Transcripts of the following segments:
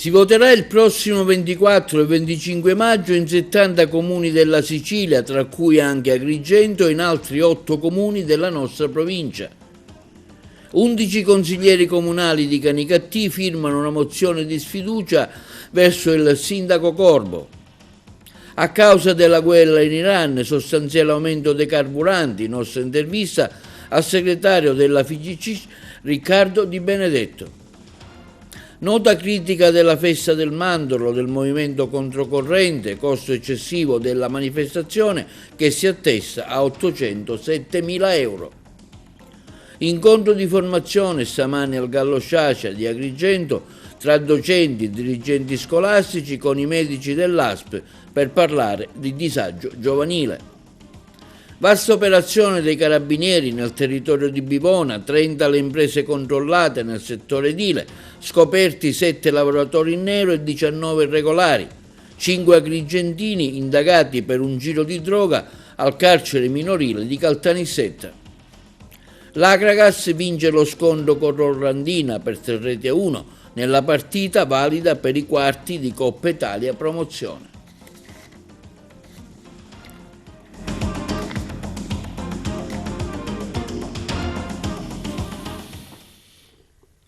Si voterà il prossimo 24 e 25 maggio in 70 comuni della Sicilia, tra cui anche Agrigento, e in altri 8 comuni della nostra provincia. 11 consiglieri comunali di Canicattì firmano una mozione di sfiducia verso il sindaco Corbo. A causa della guerra in Iran, sostanziale aumento dei carburanti, nostra intervista al segretario della FIGC Riccardo Di Benedetto. Nota critica della festa del mandorlo del movimento controcorrente, costo eccessivo della manifestazione che si attesta a 807.000 euro. Incontro di formazione stamani al Gallo Sciascia di Agrigento tra docenti e dirigenti scolastici con i medici dell'ASP per parlare di disagio giovanile. Vasta operazione dei carabinieri nel territorio di Bivona, 30 le imprese controllate nel settore edile, scoperti 7 lavoratori in nero e 19 irregolari, 5 agrigentini indagati per un giro di droga al carcere minorile di Caltanissetta. L'Agragas vince lo scontro con Orlandina per 3-1 nella partita valida per i quarti di Coppa Italia Promozione.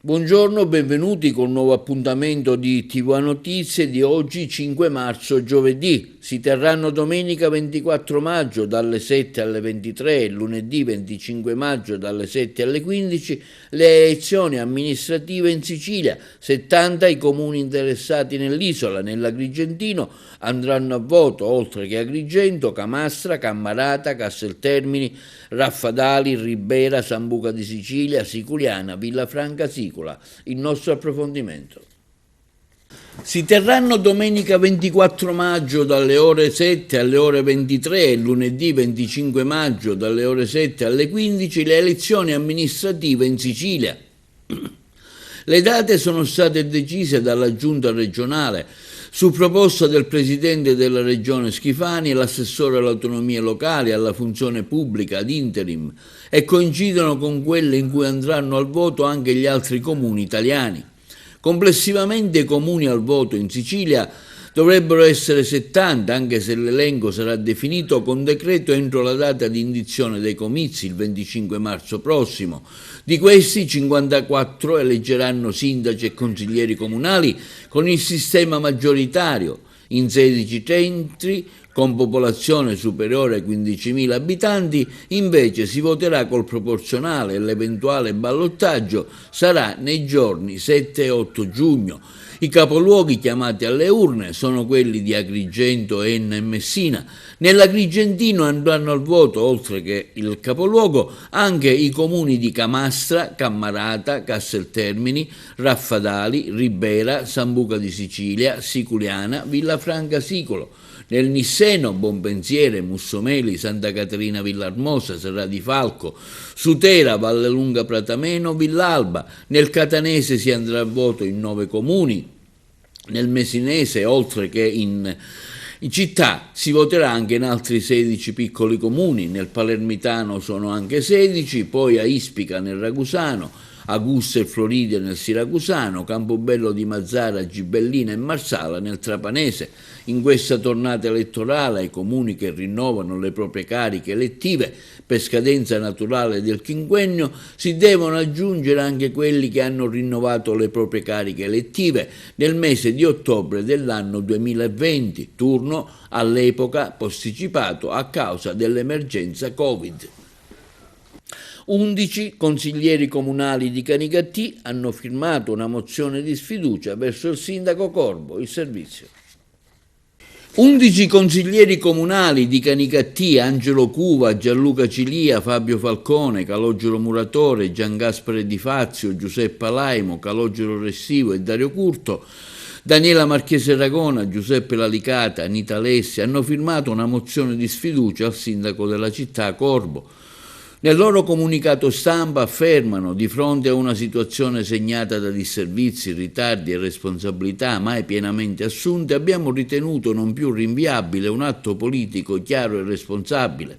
Buongiorno, benvenuti con un nuovo appuntamento di TV Notizie di oggi 5 marzo giovedì. Si terranno domenica 24 maggio dalle 7 alle 23 e lunedì 25 maggio dalle 7 alle 15 le elezioni amministrative in Sicilia. 70 i comuni interessati nell'isola. Nell'Agrigentino andranno a voto, oltre che Agrigento, Camastra, Cammarata, Casteltermini, Raffadali, Ribera, Sambuca di Sicilia, Siculiana, Villafranca Sicula. Il nostro approfondimento. Si terranno domenica 24 maggio dalle ore 7 alle ore 23 e lunedì 25 maggio dalle ore 7 alle 15 le elezioni amministrative in Sicilia. Le date sono state decise dalla Giunta regionale su proposta del Presidente della Regione Schifani e l'assessore all'autonomia locale e alla funzione pubblica ad interim e coincidono con quelle in cui andranno al voto anche gli altri comuni italiani. Complessivamente i comuni al voto in Sicilia dovrebbero essere 70, anche se l'elenco sarà definito con decreto entro la data di indizione dei comizi, il 25 marzo prossimo. Di questi 54 eleggeranno sindaci e consiglieri comunali con il sistema maggioritario in 16 centri con popolazione superiore ai 15.000 abitanti, invece si voterà col proporzionale e l'eventuale ballottaggio sarà nei giorni 7 e 8 giugno. I capoluoghi chiamati alle urne sono quelli di Agrigento, Enna e Messina. Nell'Agrigentino andranno al voto, oltre che il capoluogo, anche i comuni di Camastra, Cammarata, Casteltermini, Raffadali, Ribera, Sambuca di Sicilia, Siculiana, Villafranca Sicolo. Nel Nisseno, Bonpensiere, Mussomeli, Santa Caterina Villarmosa, Serra di Falco, Sutera, Vallelunga Pratameno, Villalba. Nel Catanese si andrà a voto in 9 comuni. Nel Mesinese, oltre che in città, si voterà anche in altri 16 piccoli comuni. Nel Palermitano sono anche 16, poi a Ispica nel Ragusano, Augusta e Floridia nel Siracusano, Campobello di Mazzara, Gibellina e Marsala nel Trapanese. In questa tornata elettorale ai comuni che rinnovano le proprie cariche elettive per scadenza naturale del quinquennio si devono aggiungere anche quelli che hanno rinnovato le proprie cariche elettive nel mese di ottobre dell'anno 2020, turno all'epoca posticipato a causa dell'emergenza Covid. 11 consiglieri comunali di Canicattì hanno firmato una mozione di sfiducia verso il sindaco Corbo, il servizio. 11 consiglieri comunali di Canicattì, Angelo Cuva, Gianluca Cilia, Fabio Falcone, Calogero Muratore, Giangaspare Di Fazio, Giuseppe Laimo, Calogero Restivo e Dario Curto, Daniela Marchese Ragona, Giuseppe Lalicata, Anita Lessi hanno firmato una mozione di sfiducia al sindaco della città Corbo. Nel loro comunicato stampa affermano, di fronte a una situazione segnata da disservizi, ritardi e responsabilità mai pienamente assunte, abbiamo ritenuto non più rinviabile un atto politico chiaro e responsabile.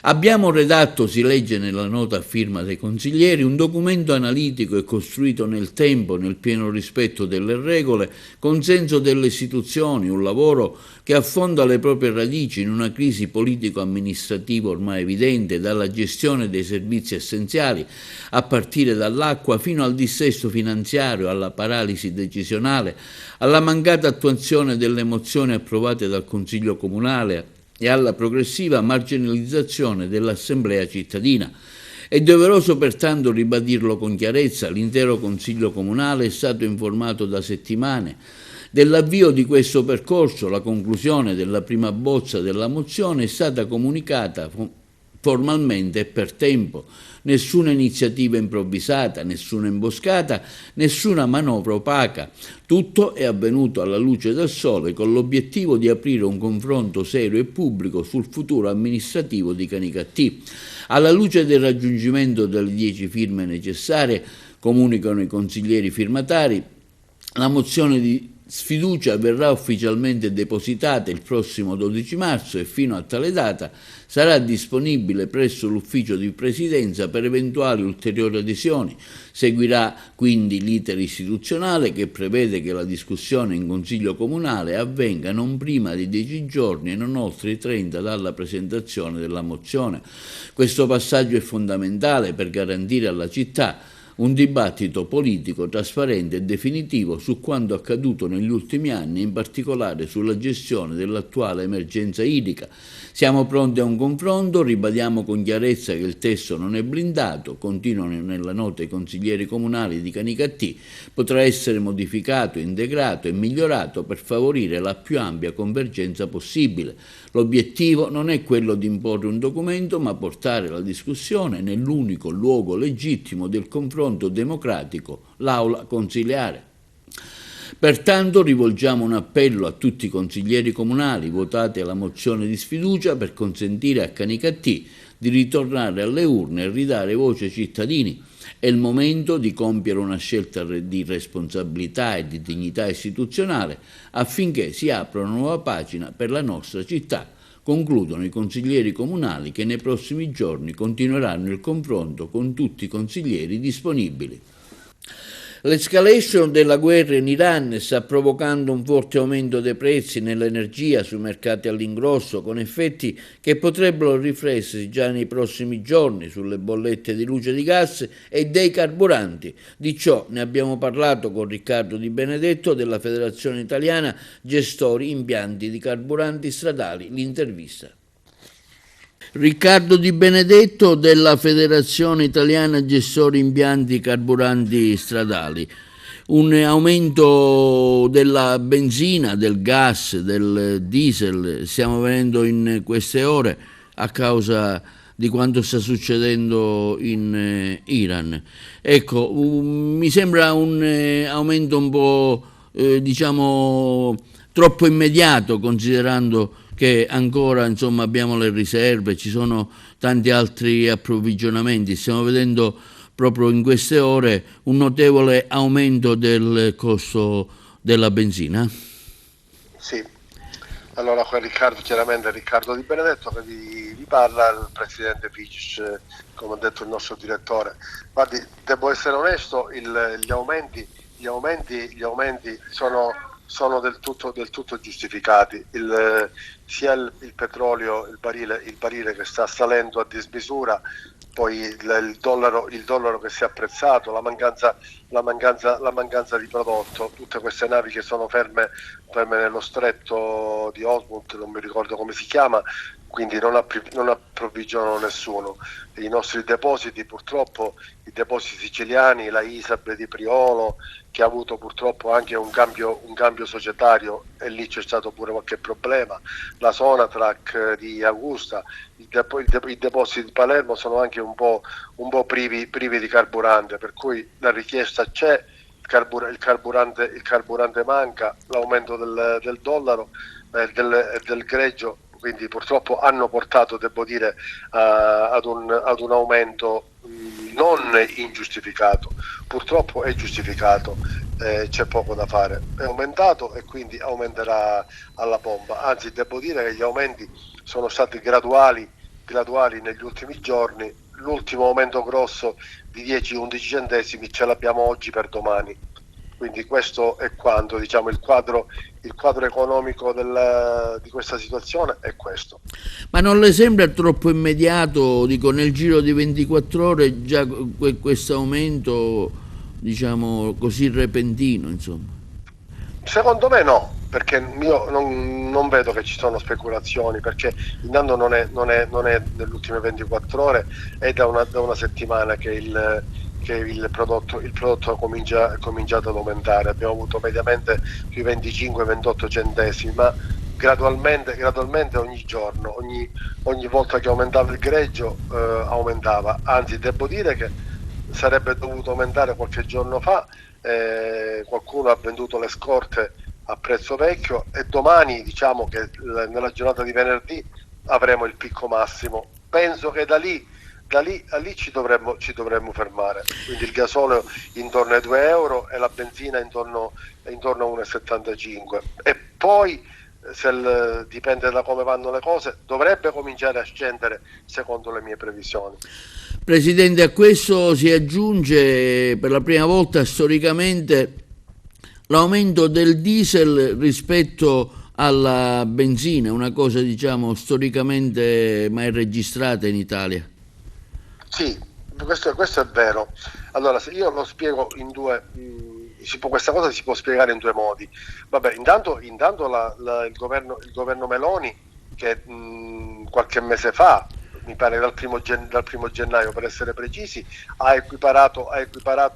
Abbiamo redatto, si legge nella nota a firma dei consiglieri, un documento analitico e costruito nel tempo, nel pieno rispetto delle regole, con senso delle istituzioni, un lavoro che affonda le proprie radici in una crisi politico-amministrativa ormai evidente, dalla gestione dei servizi essenziali, a partire dall'acqua, fino al dissesto finanziario, alla paralisi decisionale, alla mancata attuazione delle mozioni approvate dal Consiglio Comunale e alla progressiva marginalizzazione dell'assemblea cittadina. È doveroso pertanto ribadirlo con chiarezza: l'intero Consiglio Comunale è stato informato da settimane dell'avvio di questo percorso. La conclusione della prima bozza della mozione è stata comunicata formalmente e per tempo. Nessuna iniziativa improvvisata, nessuna imboscata, nessuna manovra opaca. Tutto è avvenuto alla luce del sole, con l'obiettivo di aprire un confronto serio e pubblico sul futuro amministrativo di Canicattì. Alla luce del raggiungimento delle 10 firme necessarie, comunicano i consiglieri firmatari, la mozione di sfiducia verrà ufficialmente depositata il prossimo 12 marzo e fino a tale data sarà disponibile presso l'ufficio di presidenza per eventuali ulteriori adesioni. Seguirà quindi l'iter istituzionale, che prevede che la discussione in Consiglio Comunale avvenga non prima di 10 giorni e non oltre i 30 dalla presentazione della mozione. Questo passaggio è fondamentale per garantire alla città un dibattito politico trasparente e definitivo su quanto accaduto negli ultimi anni, in particolare sulla gestione dell'attuale emergenza idrica. Siamo pronti a un confronto, ribadiamo con chiarezza che il testo non è blindato, continuano nella nota i consiglieri comunali di Canicattì, potrà essere modificato, integrato e migliorato per favorire la più ampia convergenza possibile. L'obiettivo non è quello di imporre un documento, ma portare la discussione nell'unico luogo legittimo del confronto democratico, l'aula consiliare. Pertanto rivolgiamo un appello a tutti i consiglieri comunali: votate la mozione di sfiducia per consentire a Canicattì di ritornare alle urne e ridare voce ai cittadini. È il momento di compiere una scelta di responsabilità e di dignità istituzionale affinché si apra una nuova pagina per la nostra città. Concludono i consiglieri comunali, che nei prossimi giorni continueranno il confronto con tutti i consiglieri disponibili. L'escalation della guerra in Iran sta provocando un forte aumento dei prezzi nell'energia sui mercati all'ingrosso, con effetti che potrebbero riflettersi già nei prossimi giorni sulle bollette di luce, di gas e dei carburanti. Di ciò ne abbiamo parlato con Riccardo Di Benedetto della Federazione Italiana Gestori Impianti di Carburanti Stradali. L'intervista. Riccardo Di Benedetto della Federazione Italiana Gestori Impianti Carburanti Stradali. Un aumento della benzina, del gas, del diesel stiamo vedendo in queste ore a causa di quanto sta succedendo in Iran. Ecco, mi sembra un aumento un po' troppo immediato, considerando che ancora abbiamo le riserve, ci sono tanti altri approvvigionamenti. Stiamo vedendo proprio in queste ore un notevole aumento del costo della benzina. Sì, allora chiaramente Riccardo Di Benedetto che vi parla, il presidente Ficis, come ha detto il nostro direttore. Guardi, devo essere onesto, gli aumenti sono del tutto giustificati. Sia il petrolio, il barile che sta salendo a dismisura, poi il dollaro che si è apprezzato, la mancanza di prodotto, tutte queste navi che sono ferme nello stretto di Hormuz, non mi ricordo come si chiama, quindi non approvvigionano nessuno. I nostri depositi, purtroppo, i depositi siciliani, la ISAB di Priolo, che ha avuto purtroppo anche un cambio societario, e lì c'è stato pure qualche problema, la Sonatrach di Augusta, i depositi di Palermo sono anche un po' privi di carburante, per cui la richiesta c'è, il carburante manca, l'aumento del dollaro e del greggio, quindi purtroppo hanno portato, devo dire, ad un aumento non ingiustificato. Purtroppo è giustificato, c'è poco da fare, è aumentato e quindi aumenterà alla bomba. Anzi, devo dire che gli aumenti sono stati graduali graduali negli ultimi giorni. L'ultimo aumento grosso di 10-11 centesimi ce l'abbiamo oggi per domani. Quindi questo è quanto, diciamo, il quadro economico di questa situazione è questo. Ma non le sembra troppo immediato, dico, nel giro di 24 ore già questo aumento, diciamo, così repentino, insomma? Secondo me no, perché io non vedo che ci sono speculazioni, perché intanto non è nelle ultime 24 ore, è da una settimana che il prodotto è cominciato ad aumentare. Abbiamo avuto mediamente sui 25-28 centesimi, ma gradualmente ogni giorno, ogni volta che aumentava il greggio aumentava. Anzi, devo dire che sarebbe dovuto aumentare qualche giorno fa. Qualcuno ha venduto le scorte a prezzo vecchio e domani, diciamo che nella giornata di venerdì, avremo il picco massimo. Penso che da lì a lì ci dovremmo fermare. Quindi il gasolio intorno ai 2 euro e la benzina intorno a 1,75. E poi, dipende da come vanno le cose, dovrebbe cominciare a scendere secondo le mie previsioni. Presidente, a questo si aggiunge per la prima volta storicamente l'aumento del diesel rispetto alla benzina, una cosa, diciamo, storicamente mai registrata in Italia. Sì, questo è vero. Allora, se io lo spiego in due, questa cosa si può spiegare in due modi. Vabbè, intanto il governo Meloni, che qualche mese fa, mi pare dal primo gennaio per essere precisi, ha equiparato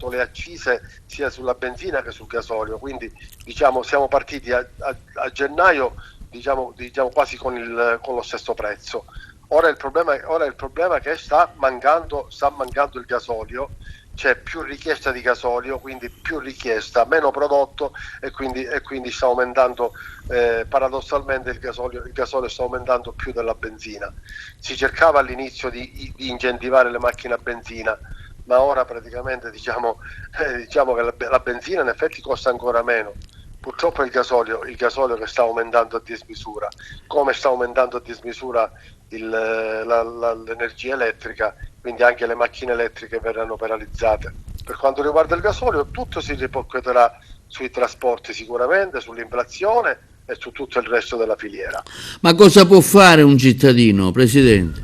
le accise sia sulla benzina che sul gasolio. Quindi, diciamo, siamo partiti a gennaio, diciamo quasi con lo stesso prezzo. Ora il problema è che sta mancando il gasolio, c'è più richiesta di gasolio, quindi più richiesta, meno prodotto, e quindi sta aumentando, paradossalmente il gasolio sta aumentando più della benzina. Si cercava all'inizio di incentivare le macchine a benzina, ma ora praticamente diciamo che la benzina in effetti costa ancora meno. Purtroppo è il gasolio che sta aumentando a dismisura, come sta aumentando a dismisura l'energia elettrica, quindi anche le macchine elettriche verranno penalizzate. Per quanto riguarda il gasolio, tutto si ripercuoterà sui trasporti sicuramente, sull'inflazione e su tutto il resto della filiera. Ma cosa può fare un cittadino, Presidente?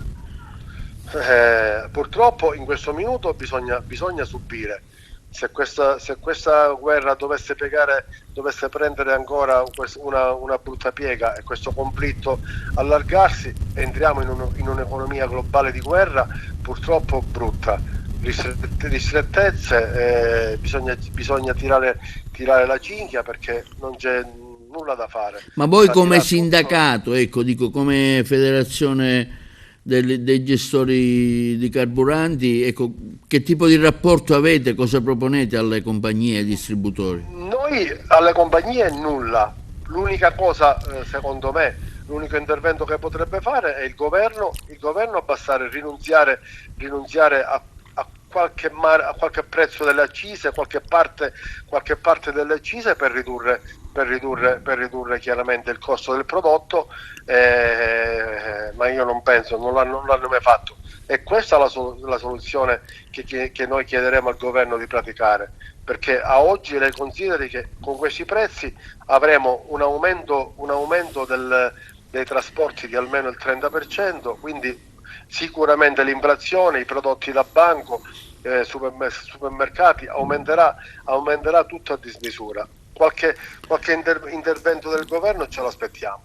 Purtroppo in questo minuto bisogna subire. Se questa guerra dovesse prendere ancora una brutta piega e questo conflitto allargarsi, entriamo in un'economia globale di guerra purtroppo brutta. Ristrettezze, bisogna tirare la cinghia, perché non c'è nulla da fare. Ma voi come Salirà sindacato, ecco, dico, come federazione dei gestori di carburanti, ecco, che tipo di rapporto avete, cosa proponete alle compagnie e ai distributori? Noi alle compagnie nulla. L'unica cosa, secondo me, l'unico intervento che potrebbe fare è il governo abbassare, rinunziare a qualche prezzo delle accise, qualche parte delle accise, per ridurre chiaramente il costo del prodotto, ma io non penso, non l'hanno mai fatto. E questa è la soluzione che noi chiederemo al governo di praticare, perché a oggi lei consideri che con questi prezzi avremo un aumento dei trasporti di almeno il 30%, quindi sicuramente l'inflazione, i prodotti da banco, supermercati, aumenterà tutto a dismisura. Qualche intervento del governo ce l'aspettiamo.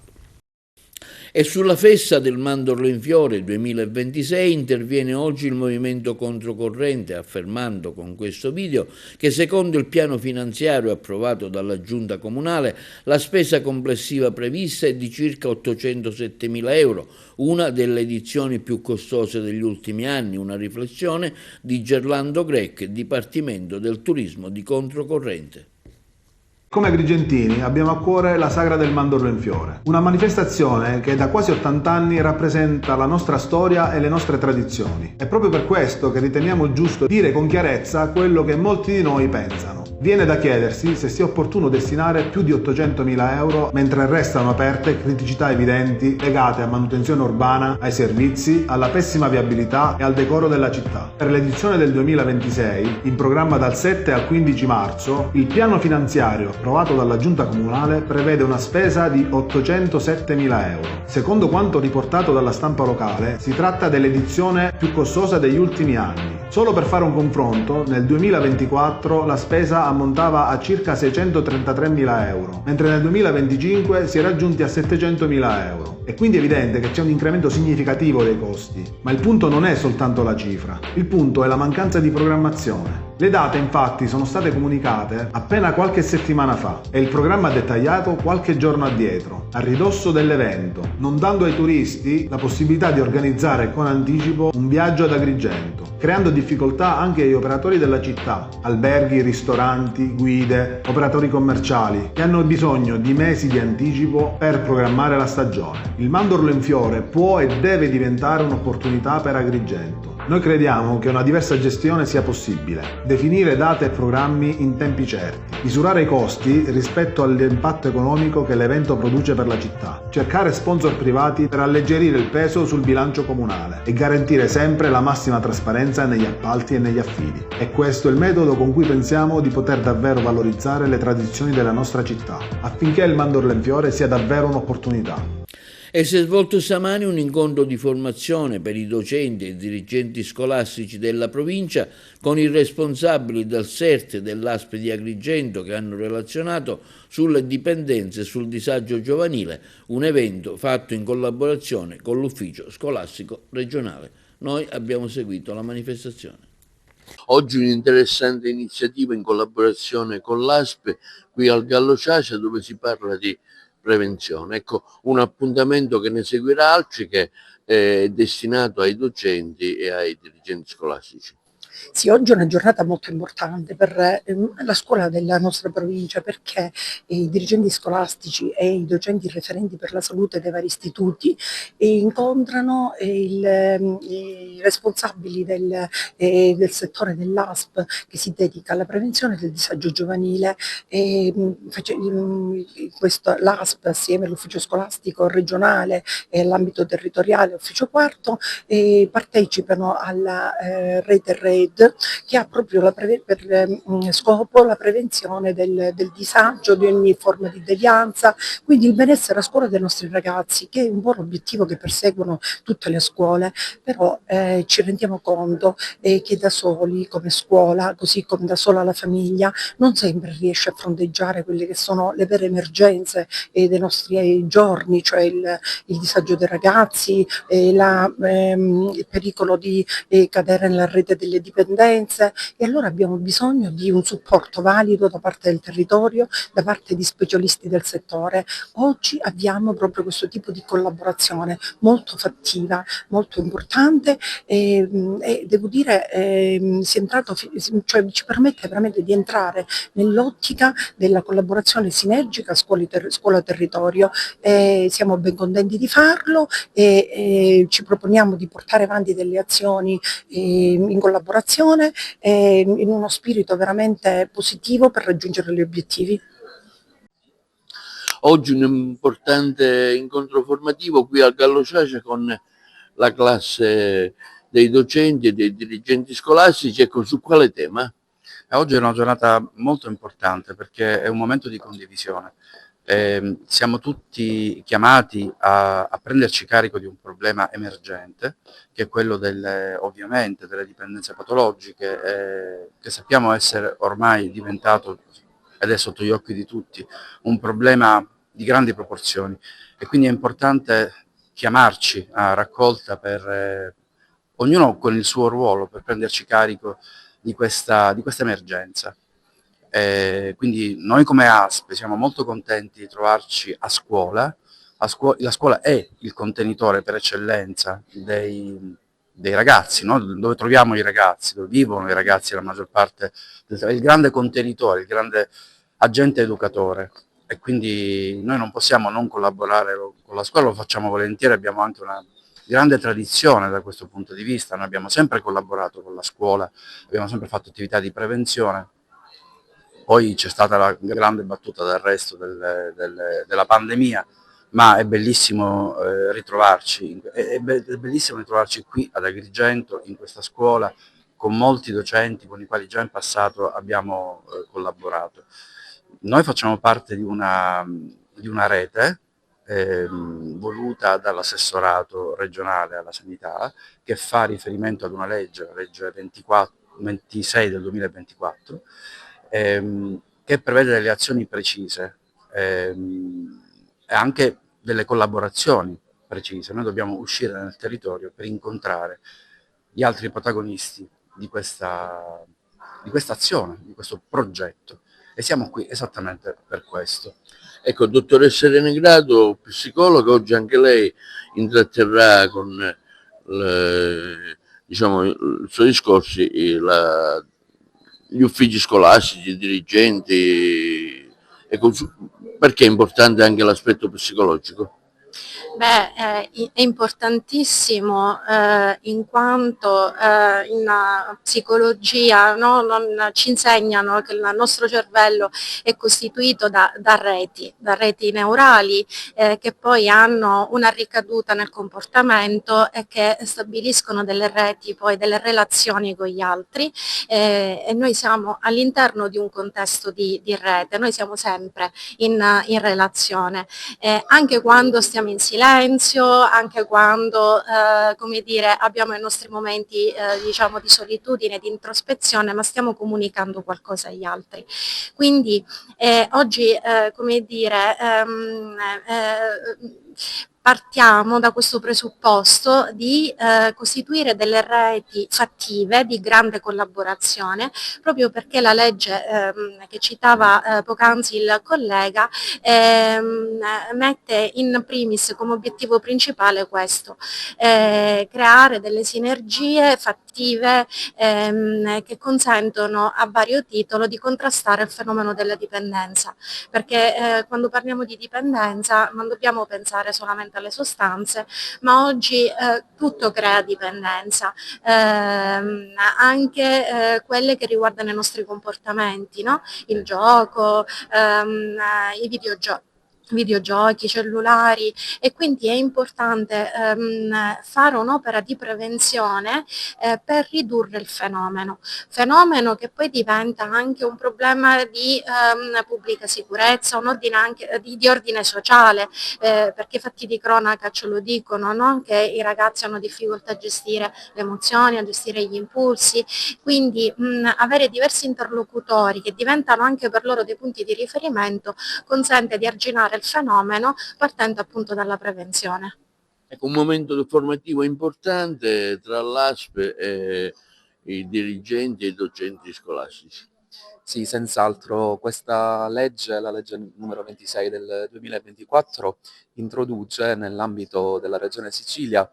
E sulla festa del Mandorlo in Fiore 2026 interviene oggi il Movimento Controcorrente, affermando con questo video che secondo il piano finanziario approvato dalla Giunta Comunale la spesa complessiva prevista è di circa 807.000 euro, una delle edizioni più costose degli ultimi anni, una riflessione di Gerlando Grech, Dipartimento del Turismo di Controcorrente. Come agrigentini abbiamo a cuore la Sagra del Mandorlo in Fiore, una manifestazione che da quasi 80 anni rappresenta la nostra storia e le nostre tradizioni. È proprio per questo che riteniamo giusto dire con chiarezza quello che molti di noi pensano. Viene da chiedersi se sia opportuno destinare più di 800.000 euro mentre restano aperte criticità evidenti legate a manutenzione urbana, ai servizi, alla pessima viabilità e al decoro della città. Per l'edizione del 2026, in programma dal 7 al 15 marzo, il piano finanziario approvato dalla Giunta Comunale prevede una spesa di 807.000 euro. Secondo quanto riportato dalla stampa locale, si tratta dell'edizione più costosa degli ultimi anni. Solo per fare un confronto, nel 2024 la spesa ammontava a circa 633.000 euro, mentre nel 2025 si è raggiunti a 700.000 euro. È quindi evidente che c'è un incremento significativo dei costi, ma il punto non è soltanto la cifra, il punto è la mancanza di programmazione. Le date infatti sono state comunicate appena qualche settimana fa e il programma dettagliato qualche giorno addietro, a ridosso dell'evento, non dando ai turisti la possibilità di organizzare con anticipo un viaggio ad Agrigento, creando difficoltà anche agli operatori della città, alberghi, ristoranti, guide, operatori commerciali, che hanno bisogno di mesi di anticipo per programmare la stagione. Il Mandorlo in Fiore può e deve diventare un'opportunità per Agrigento. Noi crediamo che una diversa gestione sia possibile, definire date e programmi in tempi certi, misurare i costi rispetto all'impatto economico che l'evento produce per la città, cercare sponsor privati per alleggerire il peso sul bilancio comunale e garantire sempre la massima trasparenza negli appalti e negli affidi. È questo il metodo con cui pensiamo di poter davvero valorizzare le tradizioni della nostra città, affinché il Mandorlo in Fiore sia davvero un'opportunità. E si è svolto stamani un incontro di formazione per i docenti e i dirigenti scolastici della provincia con i responsabili del SERT e dell'ASP di Agrigento che hanno relazionato sulle dipendenze e sul disagio giovanile, un evento fatto in collaborazione con l'ufficio scolastico regionale. Noi abbiamo seguito la manifestazione. Oggi un'interessante iniziativa in collaborazione con l'ASP qui al Gallo Ciacia dove si parla di prevenzione. Ecco, un appuntamento che ne seguirà altri che è destinato ai docenti e ai dirigenti scolastici. Sì, oggi è una giornata molto importante per la scuola della nostra provincia perché i dirigenti scolastici e i docenti referenti per la salute dei vari istituti incontrano i responsabili del settore dell'ASP che si dedica alla prevenzione del disagio giovanile. L'ASP assieme all'ufficio scolastico regionale e all'ambito territoriale, ufficio quarto, partecipano alla rete RED che ha proprio per scopo la prevenzione del disagio, di ogni forma di devianza, quindi il benessere a scuola dei nostri ragazzi, che è un po' l'obiettivo che perseguono tutte le scuole, però ci rendiamo conto che da soli come scuola, così come da sola la famiglia, non sempre riesce a fronteggiare quelle che sono le vere emergenze dei nostri giorni, cioè il disagio dei ragazzi, il pericolo di cadere nella rete delle dipendenze, e allora abbiamo bisogno di un supporto valido da parte del territorio, da parte di specialisti del settore. Oggi abbiamo proprio questo tipo di collaborazione molto fattiva, molto importante e devo dire ci permette veramente di entrare nell'ottica della collaborazione sinergica scuola-territorio. Siamo ben contenti di farlo e ci proponiamo di portare avanti delle azioni in collaborazione in uno spirito veramente positivo per raggiungere gli obiettivi. Oggi un importante incontro formativo qui al Gallo Ciacia con la classe dei docenti e dei dirigenti scolastici. Ecco, su quale tema? Oggi è una giornata molto importante perché è un momento di condivisione. Siamo tutti chiamati a prenderci carico di un problema emergente, che è quello ovviamente delle dipendenze patologiche, che sappiamo essere ormai diventato, ed è sotto gli occhi di tutti, un problema di grandi proporzioni e quindi è importante chiamarci a raccolta per ognuno con il suo ruolo per prenderci carico di questa emergenza. Quindi noi come ASP siamo molto contenti di trovarci a scuola. La scuola è il contenitore per eccellenza dei ragazzi, no? Dove troviamo i ragazzi, dove vivono i ragazzi la maggior parte, è il grande contenitore, il grande agente educatore, e quindi noi non possiamo non collaborare con la scuola, lo facciamo volentieri, abbiamo anche una grande tradizione da questo punto di vista, noi abbiamo sempre collaborato con la scuola, abbiamo sempre fatto attività di prevenzione. Poi c'è stata la grande battuta d'arresto della pandemia, ma è bellissimo ritrovarci, è bellissimo ritrovarci qui ad Agrigento, in questa scuola, con molti docenti con i quali già in passato abbiamo collaborato. Noi facciamo parte di una rete voluta dall'assessorato regionale alla sanità, che fa riferimento ad una legge, la legge 26 del 2024, che prevede delle azioni precise e anche delle collaborazioni precise. Noi dobbiamo uscire nel territorio per incontrare gli altri protagonisti di questa azione, di questo progetto, e siamo qui esattamente per questo. Ecco, dottoressa Renegrado, psicologa, oggi anche lei intratterrà con diciamo, i suoi discorsi gli uffici scolastici, i dirigenti, perché è importante anche l'aspetto psicologico? Beh, è importantissimo in quanto in psicologia, no, ci insegnano che il nostro cervello è costituito da reti neurali che poi hanno una ricaduta nel comportamento e che stabiliscono delle reti, poi delle relazioni con gli altri, e noi siamo all'interno di un contesto di rete, noi siamo sempre in relazione, anche quando stiamo in silenzio, anche quando come dire, abbiamo i nostri momenti diciamo di solitudine, di introspezione, ma stiamo comunicando qualcosa agli altri. Quindi oggi come dire, partiamo da questo presupposto di costituire delle reti fattive di grande collaborazione, proprio perché la legge che citava poc'anzi il collega mette in primis come obiettivo principale questo, creare delle sinergie fattive che consentono a vario titolo di contrastare il fenomeno della dipendenza, perché quando parliamo di dipendenza non dobbiamo pensare solamente alle sostanze, ma oggi tutto crea dipendenza, anche quelle che riguardano i nostri comportamenti, no? Il gioco, i videogiochi, cellulari, e quindi è importante fare un'opera di prevenzione per ridurre il fenomeno che poi diventa anche un problema di pubblica sicurezza, un ordine anche di ordine sociale, perché i fatti di cronaca ce lo dicono, no? Che i ragazzi hanno difficoltà a gestire le emozioni, a gestire gli impulsi, quindi avere diversi interlocutori che diventano anche per loro dei punti di riferimento consente di arginare il fenomeno partendo appunto dalla prevenzione. Ecco, un momento formativo importante tra l'ASP e i dirigenti e i docenti scolastici. Sì, senz'altro questa legge, la legge numero 26 del 2024, introduce nell'ambito della Regione Sicilia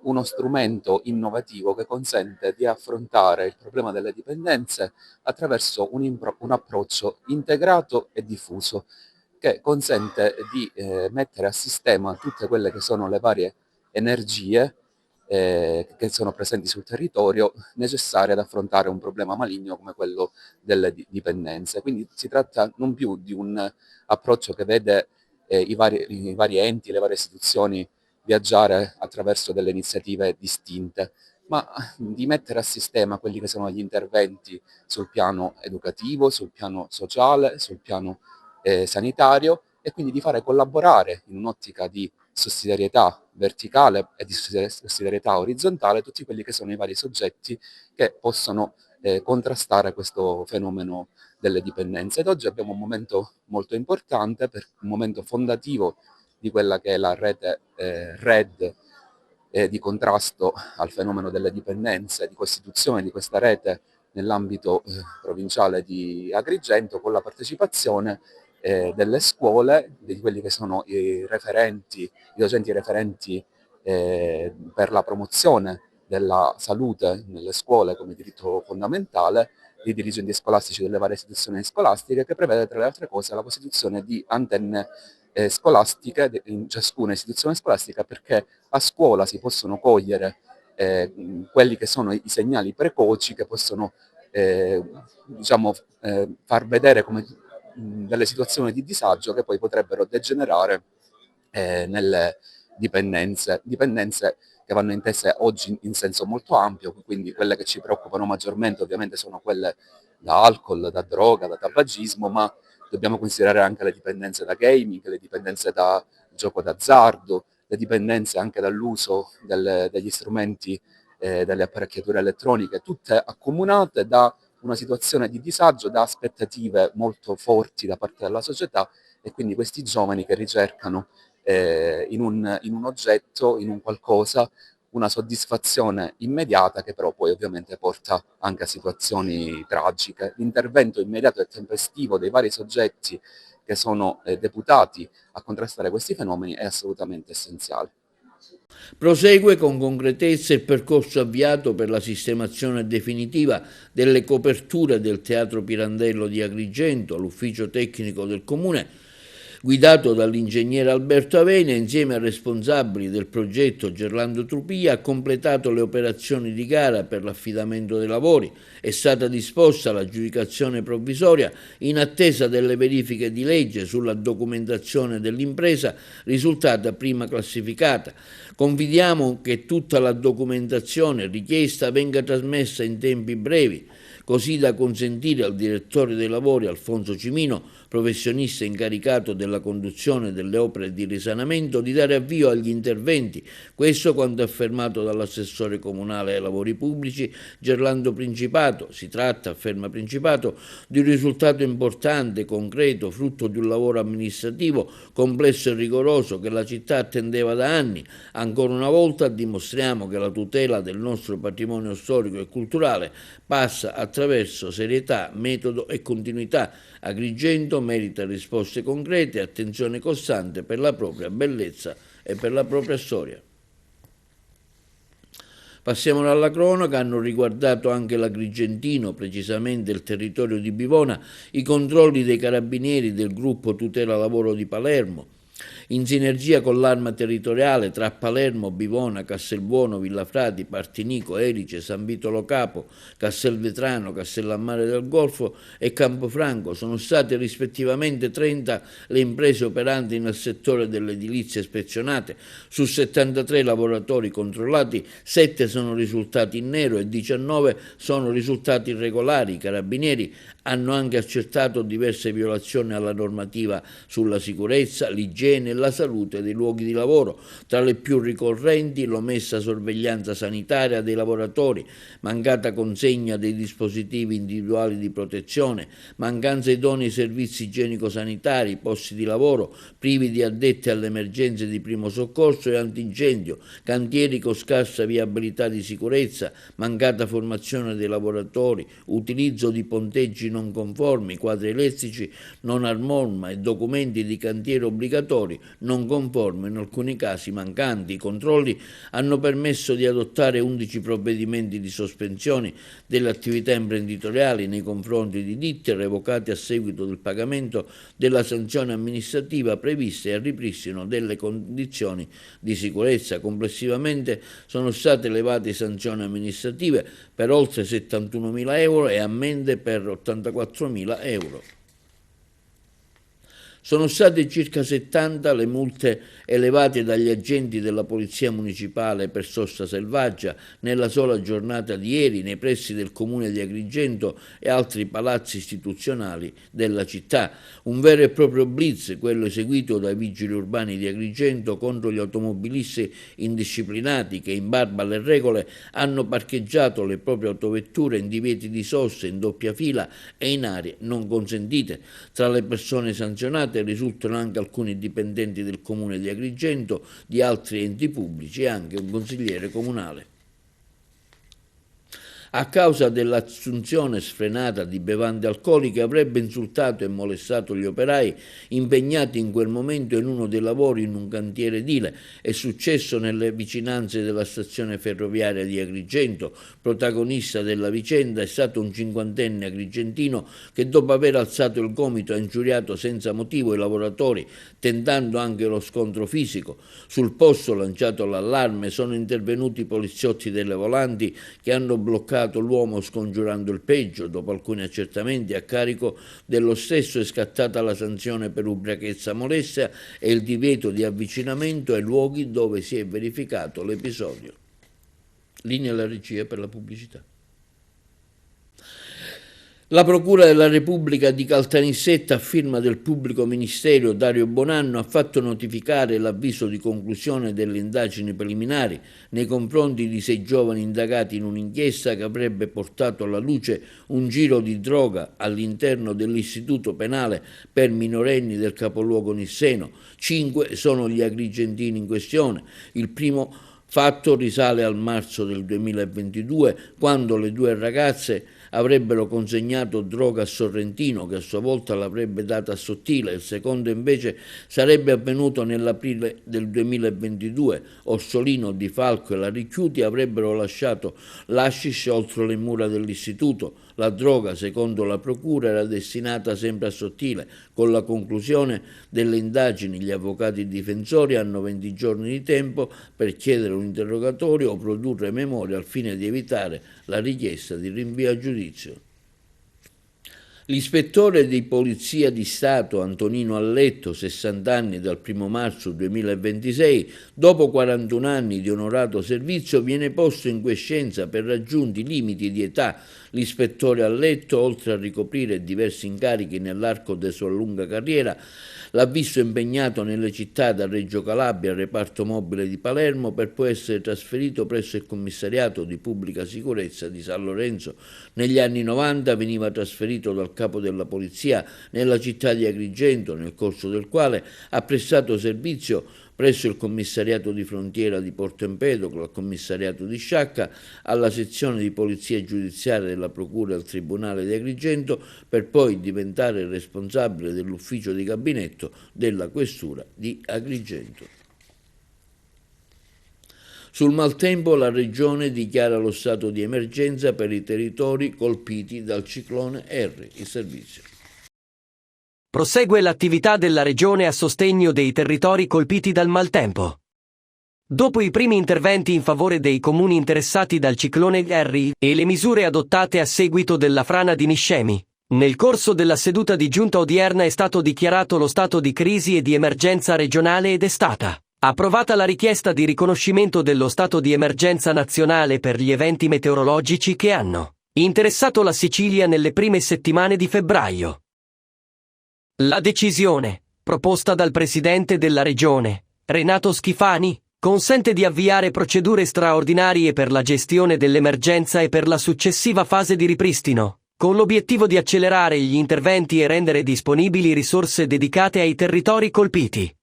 uno strumento innovativo che consente di affrontare il problema delle dipendenze attraverso un approccio integrato e diffuso, che consente di mettere a sistema tutte quelle che sono le varie energie che sono presenti sul territorio, necessarie ad affrontare un problema maligno come quello delle dipendenze. Quindi si tratta non più di un approccio che vede i vari enti, le varie istituzioni viaggiare attraverso delle iniziative distinte, ma di mettere a sistema quelli che sono gli interventi sul piano educativo, sul piano sociale, sul piano sanitario, e quindi di fare collaborare in un'ottica di sussidiarietà verticale e di sussidiarietà orizzontale tutti quelli che sono i vari soggetti che possono contrastare questo fenomeno delle dipendenze. Ed oggi abbiamo un momento molto importante, un momento fondativo di quella che è la rete RED di contrasto al fenomeno delle dipendenze, di costituzione di questa rete nell'ambito provinciale di Agrigento, con la partecipazione delle scuole, di quelli che sono i docenti referenti per la promozione della salute nelle scuole come diritto fondamentale, dei dirigenti scolastici delle varie istituzioni scolastiche, che prevede tra le altre cose la costituzione di antenne scolastiche in ciascuna istituzione scolastica, perché a scuola si possono cogliere quelli che sono i segnali precoci che possono diciamo, far vedere come delle situazioni di disagio che poi potrebbero degenerare nelle dipendenze che vanno intese oggi in senso molto ampio, quindi quelle che ci preoccupano maggiormente ovviamente sono quelle da alcol, da droga, da tabagismo, ma dobbiamo considerare anche le dipendenze da gaming, le dipendenze da gioco d'azzardo, le dipendenze anche dall'uso degli strumenti, delle apparecchiature elettroniche, tutte accomunate da una situazione di disagio, da aspettative molto forti da parte della società, e quindi questi giovani che ricercano in un oggetto, in un qualcosa, una soddisfazione immediata che però poi ovviamente porta anche a situazioni tragiche. L'intervento immediato e tempestivo dei vari soggetti che sono deputati a contrastare questi fenomeni è assolutamente essenziale. Prosegue con concretezza il percorso avviato per la sistemazione definitiva delle coperture del Teatro Pirandello di Agrigento, l'ufficio tecnico del Comune, guidato dall'ingegnere Alberto Avena, insieme ai responsabili del progetto Gerlando Trupia, ha completato le operazioni di gara per l'affidamento dei lavori. È stata disposta l'aggiudicazione provvisoria in attesa delle verifiche di legge sulla documentazione dell'impresa risultata prima classificata. Confidiamo che tutta la documentazione richiesta venga trasmessa in tempi brevi, così da consentire al direttore dei lavori, Alfonso Cimino, professionista incaricato della conduzione delle opere di risanamento, di dare avvio agli interventi. Questo quanto affermato dall'assessore comunale ai lavori pubblici Gerlando Principato. Si tratta, afferma Principato, di un risultato importante, concreto, frutto di un lavoro amministrativo complesso e rigoroso che la città attendeva da anni. Ancora una volta dimostriamo che la tutela del nostro patrimonio storico e culturale passa attraverso serietà, metodo e continuità. Agrigento merita risposte concrete e attenzione costante per la propria bellezza e per la propria storia. Passiamo alla cronaca. Hanno riguardato anche l'Agrigentino, precisamente il territorio di Bivona, i controlli dei carabinieri del gruppo Tutela Lavoro di Palermo. In sinergia con l'Arma Territoriale tra Palermo, Bivona, Castelbuono, Villafrati, Partinico, Erice, San Vito Lo Capo, Castelvetrano, Castellammare del Golfo e Campofranco sono state rispettivamente 30 le imprese operanti nel settore dell'edilizia ispezionate. Su 73 lavoratori controllati, 7 sono risultati in nero e 19 sono risultati irregolari. I carabinieri hanno anche accertato diverse violazioni alla normativa sulla sicurezza, l'igiene e la salute dei luoghi di lavoro. Tra le più ricorrenti l'omessa sorveglianza sanitaria dei lavoratori, mancata consegna dei dispositivi individuali di protezione, mancanza idonei servizi igienico-sanitari, posti di lavoro privi di addetti alle emergenze di primo soccorso e antincendio, cantieri con scarsa viabilità di sicurezza, mancata formazione dei lavoratori, utilizzo di ponteggi non conformi, quadri elettrici non a norma e documenti di cantiere obbligatori non conformi, in alcuni casi mancanti. I controlli hanno permesso di adottare 11 provvedimenti di sospensione delle attività imprenditoriali nei confronti di ditte revocate a seguito del pagamento della sanzione amministrativa prevista e al ripristino delle condizioni di sicurezza. Complessivamente sono state elevate sanzioni amministrative per oltre 71.000 euro e ammende per 84.000 euro. Sono state circa 70 le multe elevate dagli agenti della Polizia Municipale per sosta selvaggia nella sola giornata di ieri nei pressi del comune di Agrigento e altri palazzi istituzionali della città. Un vero e proprio blitz, quello eseguito dai vigili urbani di Agrigento contro gli automobilisti indisciplinati che, in barba alle regole, hanno parcheggiato le proprie autovetture in divieti di sosta in doppia fila e in aree non consentite. Tra le persone sanzionate risultano anche alcuni dipendenti del comune di Agrigento, di altri enti pubblici e anche un consigliere comunale. a causa dell'assunzione sfrenata di bevande alcoliche avrebbe insultato e molestato gli operai impegnati in quel momento in uno dei lavori in un cantiere edile. È successo nelle vicinanze della stazione ferroviaria di Agrigento. Protagonista della vicenda è stato un cinquantenne agrigentino che dopo aver alzato il gomito ha ingiuriato senza motivo i lavoratori, tentando anche lo scontro fisico. Sul posto, lanciato l'allarme, sono intervenuti i poliziotti delle volanti che hanno bloccato l'uomo scongiurando il peggio. Dopo alcuni accertamenti a carico dello stesso è scattata la sanzione per ubriachezza molestia e il divieto di avvicinamento ai luoghi dove si è verificato l'episodio. Linea alla regia per la pubblicità. La Procura della Repubblica di Caltanissetta, a firma del pubblico ministero Dario Bonanno, ha fatto notificare l'avviso di conclusione delle indagini preliminari nei confronti di 6 giovani indagati in un'inchiesta che avrebbe portato alla luce un giro di droga all'interno dell'istituto penale per minorenni del capoluogo nisseno. 5 sono gli agrigentini in questione. Il primo fatto risale al marzo del 2022, quando le 2 ragazze avrebbero consegnato droga a Sorrentino, che a sua volta l'avrebbe data a Sottile. Il secondo invece sarebbe avvenuto nell'aprile del 2022. Orsolino, Di Falco e la Ricchiuti avrebbero lasciato l'hashish oltre le mura dell'istituto. La droga, secondo la procura, era destinata sempre a Sottile. Con la conclusione delle indagini, gli avvocati difensori hanno 20 giorni di tempo per chiedere un interrogatorio o produrre memoria al fine di evitare la richiesta di rinvio a giudizio. L'ispettore di Polizia di Stato Antonino Alletto, 60 anni dal 1 marzo 2026, dopo 41 anni di onorato servizio, viene posto in quiescenza per raggiunti limiti di età. L'ispettore Alletto, oltre a ricoprire diversi incarichi nell'arco della sua lunga carriera, l'ha visto impegnato nelle città da Reggio Calabria al reparto mobile di Palermo, per poi essere trasferito presso il commissariato di pubblica sicurezza di San Lorenzo. Negli anni 90 veniva trasferito dal capo della polizia nella città di Agrigento, nel corso del quale ha prestato servizio presso il commissariato di frontiera di Porto Empedocle, al commissariato di Sciacca, alla sezione di polizia giudiziaria della procura del tribunale di Agrigento, per poi diventare responsabile dell'ufficio di gabinetto della questura di Agrigento. Sul maltempo la Regione dichiara lo stato di emergenza per i territori colpiti dal ciclone Harry. Il servizio. Prosegue l'attività della Regione a sostegno dei territori colpiti dal maltempo. Dopo i primi interventi in favore dei comuni interessati dal ciclone Harry e le misure adottate a seguito della frana di Niscemi, nel corso della seduta di giunta odierna è stato dichiarato lo stato di crisi e di emergenza regionale ed è stata approvata la richiesta di riconoscimento dello stato di emergenza nazionale per gli eventi meteorologici che hanno interessato la Sicilia nelle prime settimane di febbraio. La decisione, proposta dal Presidente della Regione, Renato Schifani, consente di avviare procedure straordinarie per la gestione dell'emergenza e per la successiva fase di ripristino, con l'obiettivo di accelerare gli interventi e rendere disponibili risorse dedicate ai territori colpiti.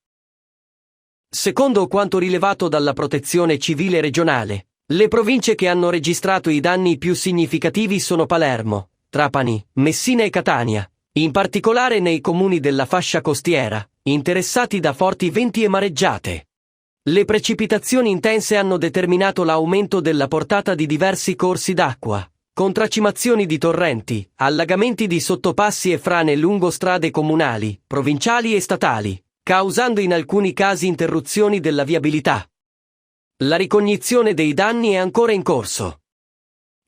Secondo quanto rilevato dalla Protezione Civile regionale, le province che hanno registrato i danni più significativi sono Palermo, Trapani, Messina e Catania, in particolare nei comuni della fascia costiera, interessati da forti venti e mareggiate. Le precipitazioni intense hanno determinato l'aumento della portata di diversi corsi d'acqua, con tracimazioni di torrenti, allagamenti di sottopassi e frane lungo strade comunali, provinciali e statali, causando in alcuni casi interruzioni della viabilità. La ricognizione dei danni è ancora in corso.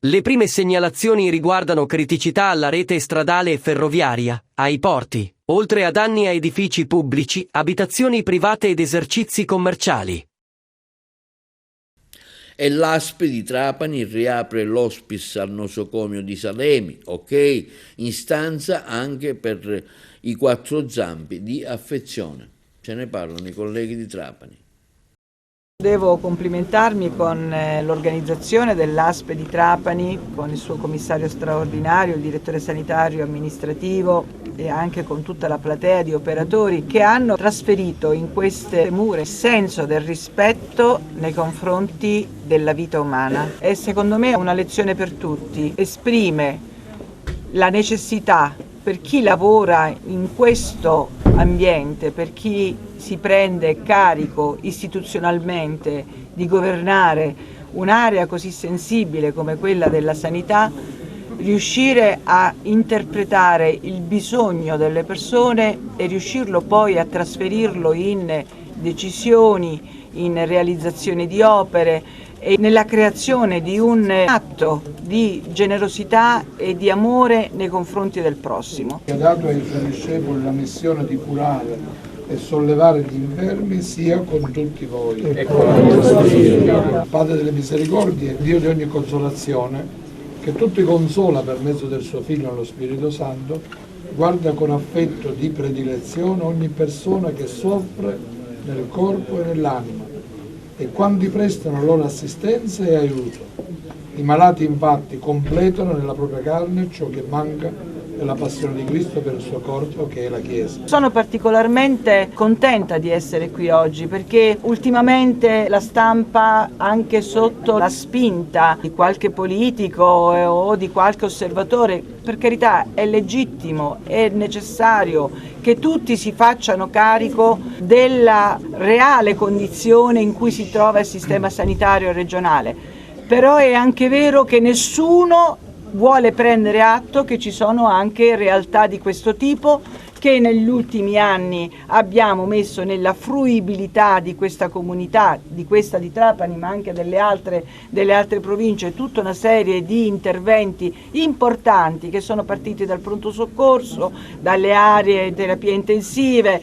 Le prime segnalazioni riguardano criticità alla rete stradale e ferroviaria, ai porti, oltre a danni a edifici pubblici, abitazioni private ed esercizi commerciali. E l'ASP di Trapani riapre l'hospice al nosocomio di Salemi, ok, istanza anche per i 4 zampi di affezione. Ce ne parlano i colleghi di Trapani. Devo complimentarmi con l'organizzazione dell'ASP di Trapani, con il suo commissario straordinario, il direttore sanitario amministrativo e anche con tutta la platea di operatori che hanno trasferito in queste mura il senso del rispetto nei confronti della vita umana. E secondo me è una lezione per tutti, esprime la necessità per chi lavora in questo ambiente, per chi si prende carico istituzionalmente di governare un'area così sensibile come quella della sanità, riuscire a interpretare il bisogno delle persone e riuscirlo poi a trasferirlo in decisioni, in realizzazione di opere e nella creazione di un atto di generosità e di amore nei confronti del prossimo. Ha dato ai suoi discepoli la missione di curare e sollevare gli infermi sia con tutti voi. Padre delle misericordie, Dio di ogni consolazione, che tutti consola per mezzo del suo Figlio nello Spirito Santo, guarda con affetto di predilezione ogni persona che soffre nel corpo e nell'anima e quanti prestano loro assistenza e aiuto. I malati infatti completano nella propria carne ciò che manca della passione di Cristo per il suo corpo che è la Chiesa. Sono particolarmente contenta di essere qui oggi perché ultimamente la stampa, anche sotto la spinta di qualche politico o di qualche osservatore, per carità è legittimo, è necessario che tutti si facciano carico della reale condizione in cui si trova il sistema sanitario regionale, però è anche vero che nessuno vuole prendere atto che ci sono anche realtà di questo tipo che negli ultimi anni abbiamo messo nella fruibilità di questa comunità, di questa di Trapani ma anche delle altre province, tutta una serie di interventi importanti che sono partiti dal pronto soccorso, dalle aree terapie intensive,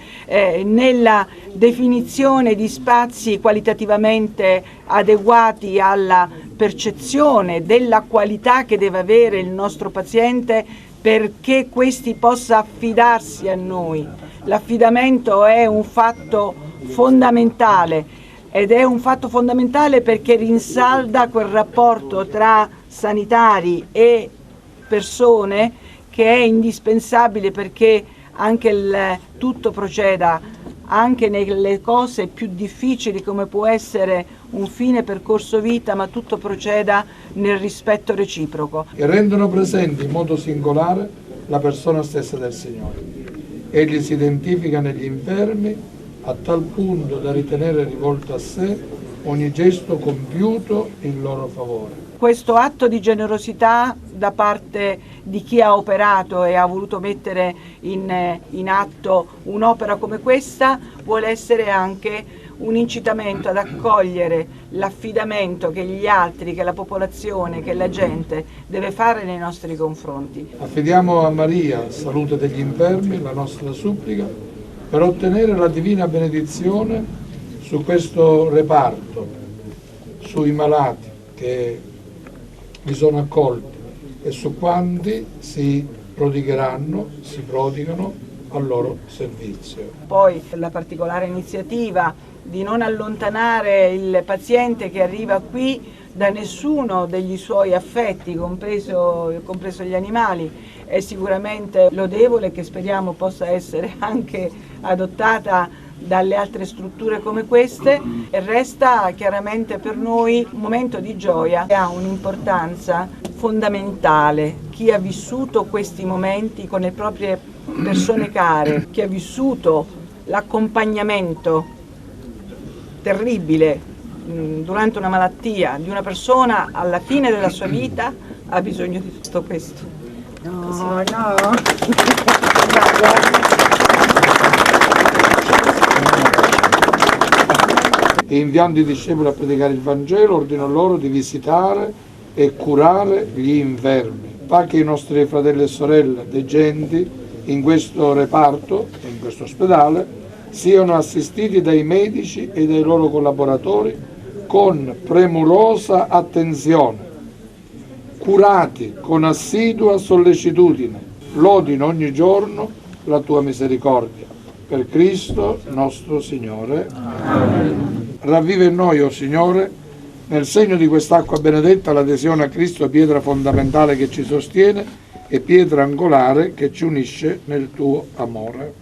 nella definizione di spazi qualitativamente adeguati alla percezione della qualità che deve avere il nostro paziente perché questi possa affidarsi a noi. L'affidamento è un fatto fondamentale ed è un fatto fondamentale perché rinsalda quel rapporto tra sanitari e persone che è indispensabile perché anche il tutto proceda anche nelle cose più difficili come può essere un fine percorso vita, ma tutto proceda nel rispetto reciproco. E rendono presente in modo singolare la persona stessa del Signore. Egli si identifica negli infermi a tal punto da ritenere rivolto a sé ogni gesto compiuto in loro favore. Questo atto di generosità da parte di chi ha operato e ha voluto mettere in atto un'opera come questa vuole essere anche un incitamento ad accogliere l'affidamento che gli altri, che la popolazione, che la gente deve fare nei nostri confronti. Affidiamo a Maria, salute degli infermi, la nostra supplica per ottenere la divina benedizione su questo reparto, sui malati che vi sono accolti e su quanti si prodigano al loro servizio. Poi la particolare iniziativa di non allontanare il paziente che arriva qui da nessuno degli suoi affetti, compreso gli animali, è sicuramente lodevole, che speriamo possa essere anche adottata dalle altre strutture come queste, e resta chiaramente per noi un momento di gioia che ha un'importanza fondamentale. Chi ha vissuto questi momenti con le proprie persone care, chi ha vissuto l'accompagnamento terribile durante una malattia di una persona alla fine della sua vita, ha bisogno di tutto questo. No. E inviando i discepoli a predicare il Vangelo, ordinò loro di visitare e curare gli infermi. Fa che i nostri fratelli e sorelle degenti in questo reparto, in questo ospedale, siano assistiti dai medici e dai loro collaboratori con premurosa attenzione, curati con assidua sollecitudine, lodino ogni giorno la tua misericordia. Per Cristo nostro Signore. Amen. Ravviva in noi, o Signore, nel segno di quest'acqua benedetta, l'adesione a Cristo, pietra fondamentale che ci sostiene e pietra angolare che ci unisce nel tuo amore.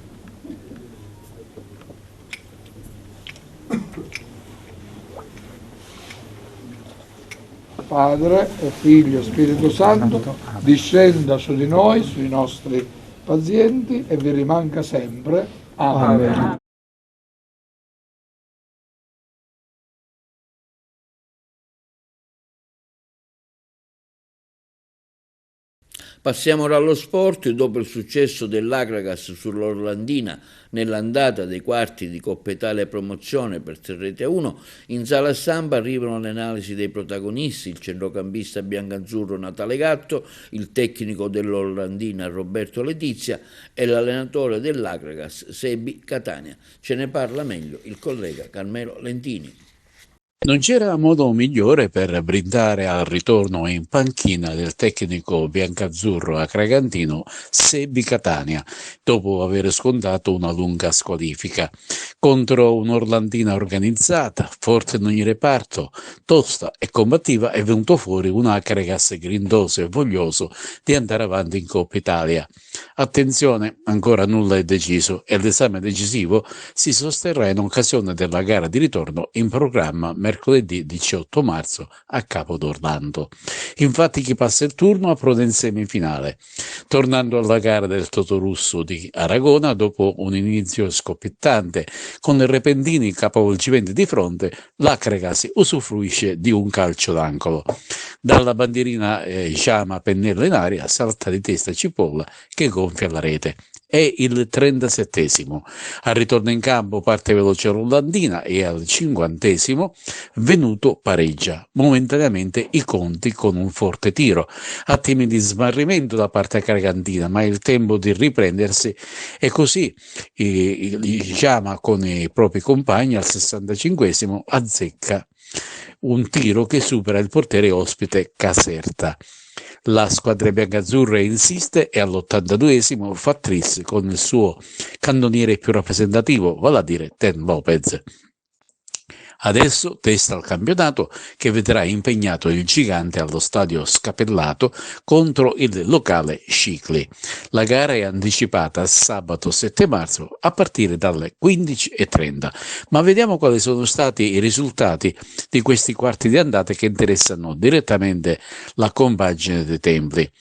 Padre e Figlio e Spirito Santo, discenda su di noi, sui nostri pazienti e vi rimanga sempre. Amen. Passiamo ora allo sport. Dopo il successo dell'Akragas sull'Orlandina nell'andata dei quarti di Coppa Italia Promozione per 3-1, in sala stampa arrivano le analisi dei protagonisti: il centrocampista biancazzurro Natale Gatto, il tecnico dell'Orlandina Roberto Letizia e l'allenatore dell'Akragas Sebi Catania. Ce ne parla meglio il collega Carmelo Lentini. Non c'era modo migliore per brindare al ritorno in panchina del tecnico biancazzurro acragantino Sebi Catania, dopo aver scontato una lunga squalifica. Contro un'Orlandina organizzata, forte in ogni reparto, tosta e combattiva, è venuto fuori un Akragas grindoso e voglioso di andare avanti in Coppa Italia. Attenzione, ancora nulla è deciso e l'esame decisivo si sosterrà in occasione della gara di ritorno in programma mercoledì 18 marzo a Capo d'Orlando. Infatti chi passa il turno approda in semifinale. Tornando alla gara del Totorusso di Aragona, dopo un inizio scoppiettante con repentini capovolgimenti di fronte, l'Akragas usufruisce di un calcio d'angolo. Dalla bandierina Jama pennello in aria, salta di testa Cipolla che gonfia la rete. È il 37esimo. Al ritorno in campo parte veloce l'Orlandina e al 50esimo Venuto pareggia momentaneamente i conti con un forte tiro. Attimi di smarrimento da parte acragantina, ma è il tempo di riprendersi e così Jama con i propri compagni al 65esimo azzecca un tiro che supera il portiere ospite Caserta. La squadra biancazzurra insiste e all'82esimo fa tris con il suo cannoniere più rappresentativo, vale a dire Ten Lopez. Adesso testa al campionato che vedrà impegnato il gigante allo stadio Scapellato contro il locale Scicli. La gara è anticipata a sabato 7 marzo a partire dalle 15:30. Ma vediamo quali sono stati i risultati di questi quarti di andata che interessano direttamente la compagine dei Templi.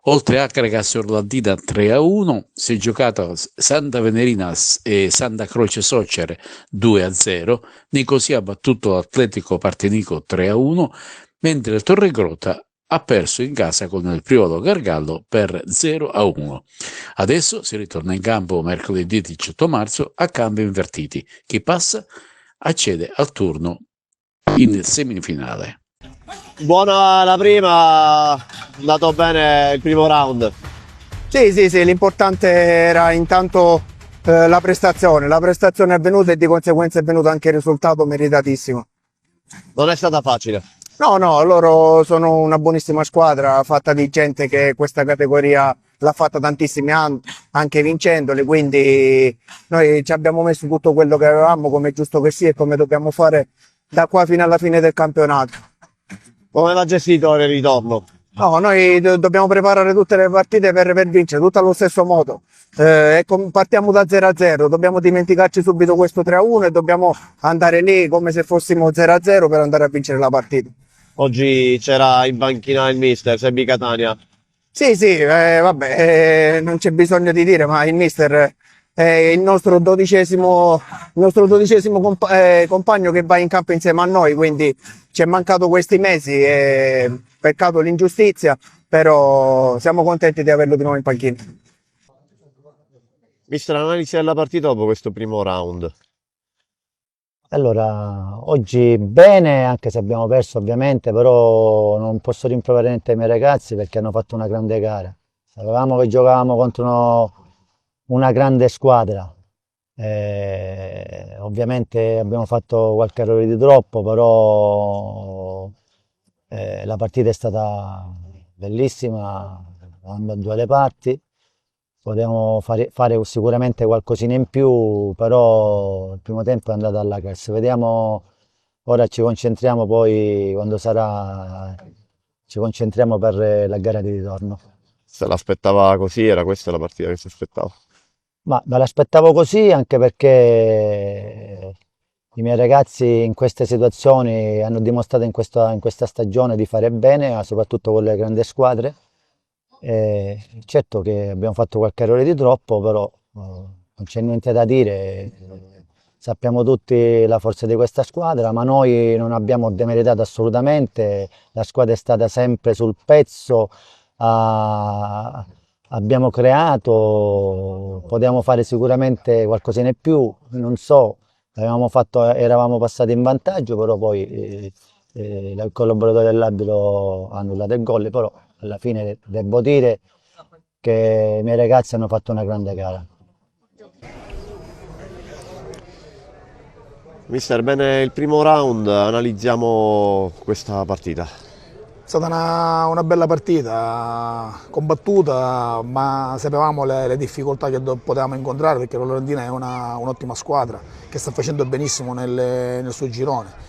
Oltre a Akragas Orlandina 3-1, si è giocato Santa Venerina e Santa Croce Soccer 2-0, Nicosia ha battuto l'Atletico Partinico 3-1, mentre il Torregrotta ha perso in casa con il Priolo Gargallo per 0-1. Adesso si ritorna in campo mercoledì 18 marzo a cambi invertiti. Chi passa accede al turno in semifinale. Buona la prima, è andato bene il primo round. Sì, l'importante era intanto la prestazione è venuta e di conseguenza è venuto anche il risultato meritatissimo. Non è stata facile. No, loro sono una buonissima squadra, fatta di gente che questa categoria l'ha fatta tantissimi anni, anche vincendole, quindi noi ci abbiamo messo tutto quello che avevamo, come è giusto che sia e come dobbiamo fare da qua fino alla fine del campionato. Come l'ha gestito il ritorno? No, noi dobbiamo preparare tutte le partite per vincere, tutto allo stesso modo. Partiamo da 0-0, dobbiamo dimenticarci subito questo 3-1 e dobbiamo andare lì come se fossimo 0-0 per andare a vincere la partita. Oggi c'era in panchina il mister Sebi Catania. Sì, non c'è bisogno di dire, ma il mister è il nostro dodicesimo compagno che va in campo insieme a noi, quindi ci è mancato questi mesi, peccato l'ingiustizia, però siamo contenti di averlo di nuovo in panchina. Mister, l'analisi della partita dopo questo primo round. Allora, oggi bene, anche se abbiamo perso ovviamente, però non posso rimproverare niente ai miei ragazzi perché hanno fatto una grande gara. Sapevamo che giocavamo contro una grande squadra. Ovviamente abbiamo fatto qualche errore di troppo, però la partita è stata bellissima, ambedue le parti. potevamo fare sicuramente qualcosina in più, però il primo tempo è andato alla cassa. Vediamo, ora ci concentriamo poi quando sarà, ci concentriamo per la gara di ritorno. Se l'aspettava così, era questa la partita che si aspettava? Ma me l'aspettavo così anche perché i miei ragazzi in queste situazioni hanno dimostrato in questa stagione di fare bene, soprattutto con le grandi squadre. Certo che abbiamo fatto qualche errore di troppo, però non c'è niente da dire. Sappiamo tutti la forza di questa squadra, ma noi non abbiamo demeritato assolutamente. La squadra è stata sempre sul pezzo. Abbiamo creato, potevamo fare sicuramente qualcosina in più, non so, eravamo passati in vantaggio, però poi il collaboratore dell'arbitro ha annullato il gol, però alla fine devo dire che i miei ragazzi hanno fatto una grande gara. Mister, bene il primo round, analizziamo questa partita. È stata una bella partita, combattuta, ma sapevamo le difficoltà che potevamo incontrare perché la Lorenzina è un'ottima squadra che sta facendo benissimo nel suo girone.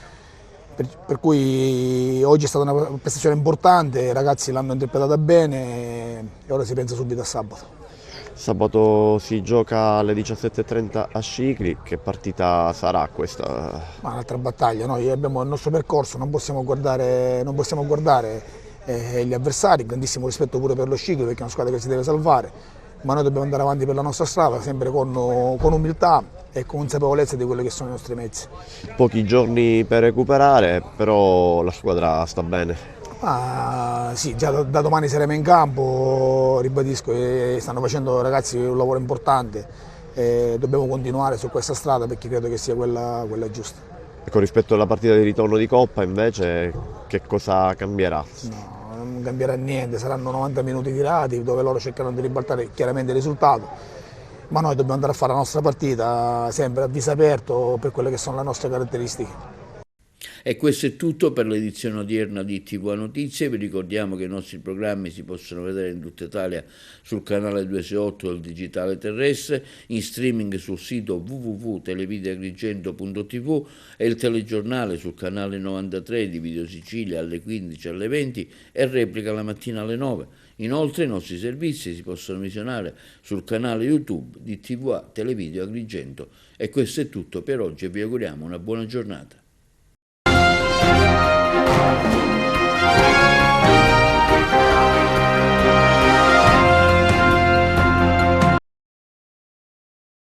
Per cui oggi è stata una prestazione importante, i ragazzi l'hanno interpretata bene e ora si pensa subito a sabato. Sabato si gioca alle 17:30 a Scicli, che partita sarà questa? Un'altra battaglia, noi abbiamo il nostro percorso, non possiamo guardare gli avversari, grandissimo rispetto pure per lo Scicli perché è una squadra che si deve salvare, ma noi dobbiamo andare avanti per la nostra strada, sempre con umiltà e consapevolezza di quelli che sono i nostri mezzi. Pochi giorni per recuperare, però la squadra sta bene. Sì, già da domani saremo in campo, ribadisco, stanno facendo ragazzi un lavoro importante, dobbiamo continuare su questa strada perché credo che sia quella giusta. Ecco, rispetto alla partita di ritorno di Coppa invece che cosa cambierà? No, non cambierà niente, saranno 90 minuti tirati dove loro cercheranno di ribaltare chiaramente il risultato, ma noi dobbiamo andare a fare la nostra partita sempre a viso aperto per quelle che sono le nostre caratteristiche. E questo è tutto per l'edizione odierna di TV Notizie. Vi ricordiamo che i nostri programmi si possono vedere in tutta Italia sul canale 268 del digitale terrestre, in streaming sul sito www.televideagrigento.tv e il telegiornale sul canale 93 di Video Sicilia alle 15 alle 20 e replica la mattina alle 9. Inoltre i nostri servizi si possono visionare sul canale YouTube di TVA Televideo Agrigento. E questo è tutto per oggi e vi auguriamo una buona giornata.